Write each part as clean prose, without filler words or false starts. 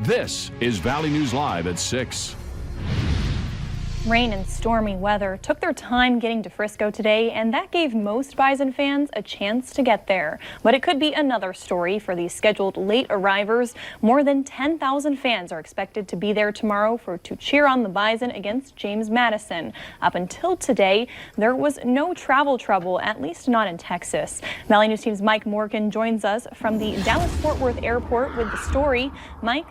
This is Valley News Live at 6. Rain and stormy weather took their time getting to Frisco today, and that gave most Bison fans a chance to get there. But it could be another story for these scheduled late arrivers. More than 10,000 fans are expected to be there tomorrow to cheer on the Bison against James Madison. Up until today, there was no travel trouble, at least not in Texas. Valley News Team's Mike Morgan joins us from the Dallas-Fort Worth Airport with the story. Mike?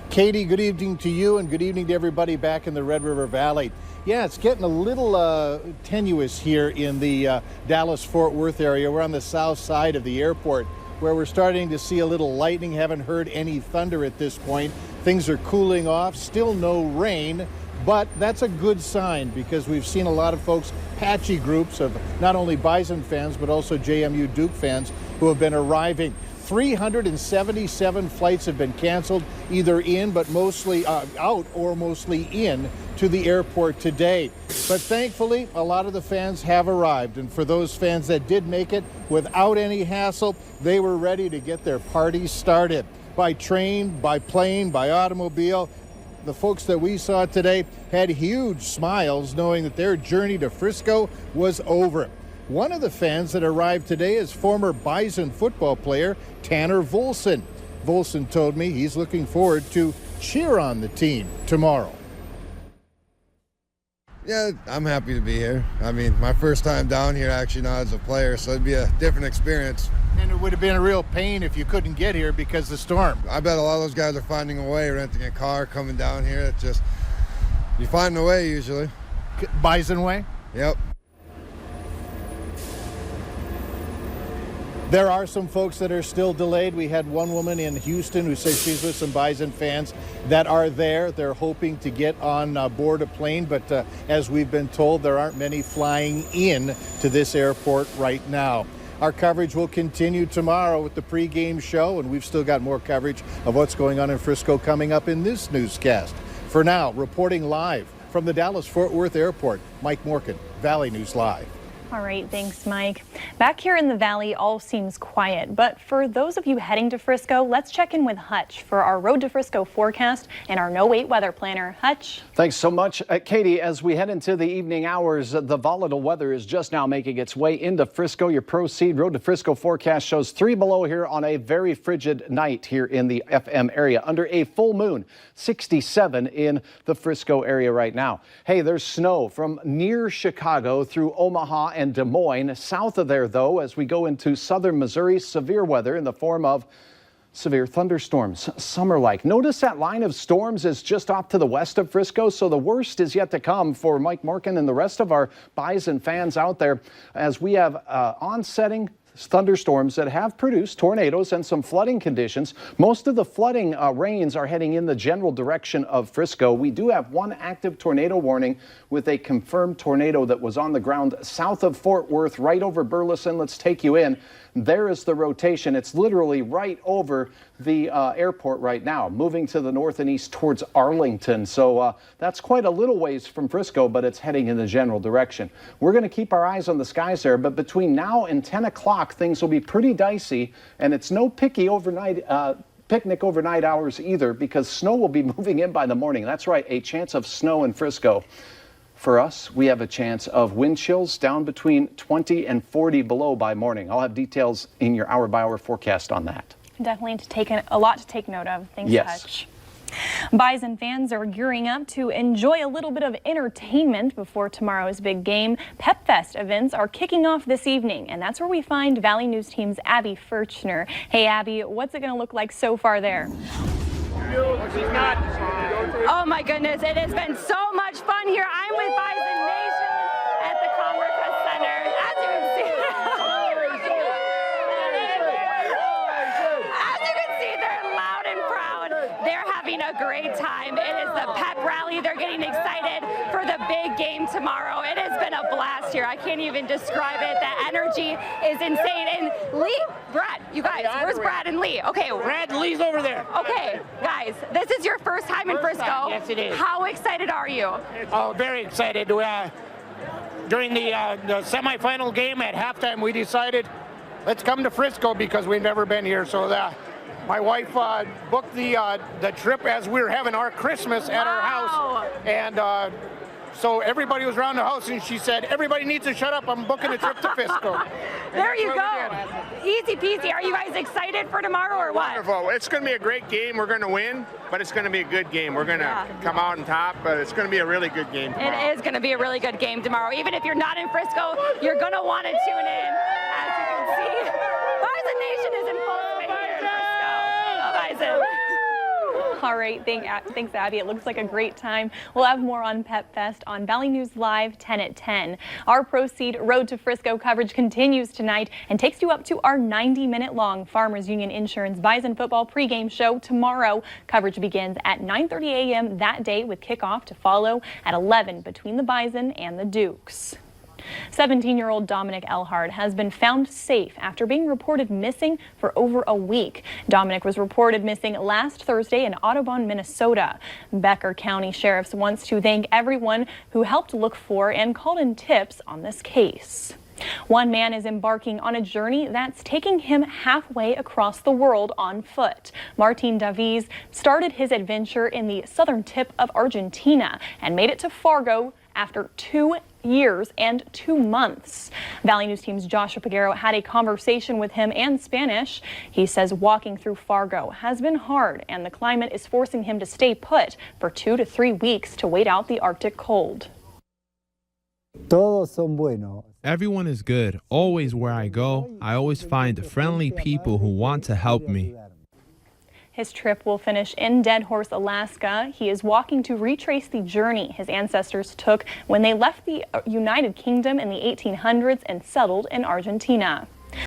Katie, good evening to you and good evening to everybody back in the Red River Valley. Yeah, it's getting a little tenuous here in the Dallas-Fort Worth area. We're on the south side of the airport where we're starting to see a little lightning. Haven't heard any thunder at this point. Things are cooling off, still no rain, but that's a good sign because we've seen a lot of folks, patchy groups of not only Bison fans but also JMU Duke fans who have been arriving. 377 flights have been canceled, either in but mostly out or mostly in to the airport today. But thankfully, a lot of the fans have arrived. And for those fans that did make it without any hassle, they were ready to get their parties started. By train, by plane, by automobile. The folks that we saw today had huge smiles knowing that their journey to Frisco was over. One of the fans that arrived today is former Bison football player Tanner Volson. Volson told me he's looking forward to cheer on the team tomorrow. Yeah, I'm happy to be here. I mean, my first time down here actually now as a player, so it'd be a different experience. And it would have been a real pain if you couldn't get here because of the storm. I bet a lot of those guys are finding a way, renting a car, coming down here. It's just, you find a way usually. Bison way? Yep. There are some folks that are still delayed. We had one woman in Houston who says she's with some Bison fans that are there. They're hoping to get on board a plane, but as we've been told, there aren't many flying in to this airport right now. Our coverage will continue tomorrow with the pregame show, and we've still got more coverage of what's going on in Frisco coming up in this newscast. For now, reporting live from the Dallas-Fort Worth Airport, Mike Morgan, Valley News Live. All right, thanks, Mike. Back here in the Valley, all seems quiet, but for those of you heading to Frisco, let's check in with Hutch for our Road to Frisco forecast and our No-Wait weather planner. Hutch? Thanks so much, Katie. As we head into the evening hours, the volatile weather is just now making its way into Frisco. Your Proceed Road to Frisco forecast shows 3 below here on a very frigid night here in the FM area. Under a full moon, 67 in the Frisco area right now. Hey, there's snow from near Chicago through Omaha and Des Moines. South of there, though, as we go into southern Missouri, severe weather in the form of severe thunderstorms, summer-like. Notice that line of storms is just off to the west of Frisco, so the worst is yet to come for Mike Morgan and the rest of our Bison fans out there as we have onsetting thunderstorms that have produced tornadoes and some flooding conditions. Most of the flooding rains are heading in the general direction of Frisco. We do have one active tornado warning with a confirmed tornado that was on the ground south of Fort Worth, right over Burleson. Let's take you in. There is the rotation. It's literally right over the airport right now, moving to the north and east towards Arlington. So that's quite a little ways from Frisco, but it's heading in the general direction. We're going to keep our eyes on the skies there, but between now and 10 o'clock, things will be pretty dicey, and it's no picnic overnight hours either, because snow will be moving in by the morning. That's right, a chance of snow in Frisco. For us, we have a chance of wind chills down between 20 and 40 below by morning. I'll have details in your hour-by-hour forecast on that. Definitely a lot to take note of. Thanks, yes. Hutch. Bison fans are gearing up to enjoy a little bit of entertainment before tomorrow's big game. Pep Fest events are kicking off this evening, and that's where we find Valley News Team's Abby Furchner. Hey, Abby, what's it going to look like so far there? Oh my goodness, it has been so much fun here. I'm with Bison Nation at the Commerce Center. As you can see, they're loud and proud. They're having a great time. It is the pep rally. They're getting excited for the big game tomorrow. It has been a blast here. I can't even describe it. The energy is insane. And Lee, Brad, you guys, where's Brad and Lee? Okay. Brad and Lee's over there. Okay, guys, this is your first time in Frisco. Yes, it is. How excited are you? Oh, very excited. During the semifinal game at halftime, we decided let's come to Frisco because we've never been here. So My wife booked the trip as we were having our Christmas at our house, and so everybody was around the house, and she said, "Everybody needs to shut up. I'm booking a trip to Fisco." There you go. Easy peasy. Are you guys excited for tomorrow or what? Wonderful. It's going to be a great game. We're going to win, but it's going to be a good game. We're going to come out on top, but it's going to be a really good game tomorrow. It is going to be a really good game tomorrow. Even if you're not in Frisco, you're going to want to tune in. As you can see, Bison Nation is in full swing here in Frisco. Bison. All right, thanks, Abby. It looks like a great time. We'll have more on Pep Fest on Valley News Live 10 at 10. Our Proceed Road to Frisco coverage continues tonight and takes you up to our 90-minute-long Farmers Union Insurance Bison football pregame show tomorrow. Coverage begins at 9:30 a.m. that day with kickoff to follow at 11 between the Bison and the Dukes. 17-year-old Dominic Elhard has been found safe after being reported missing for over a week. Dominic was reported missing last Thursday in Audubon, Minnesota. Becker County Sheriffs wants to thank everyone who helped look for and called in tips on this case. One man is embarking on a journey that's taking him halfway across the world on foot. Martin Davies started his adventure in the southern tip of Argentina and made it to Fargo after 2 years and 2 months. Valley News Team's Joshua Peguero had a conversation with him in Spanish. He says walking through Fargo has been hard and the climate is forcing him to stay put for 2 to 3 weeks to wait out the Arctic cold. Todos son buenos. Everyone is good. Always where I go, I always find friendly people who want to help me. His trip will finish in Dead Horse, Alaska. He is walking to retrace the journey his ancestors took when they left the United Kingdom in the 1800s and settled in Argentina.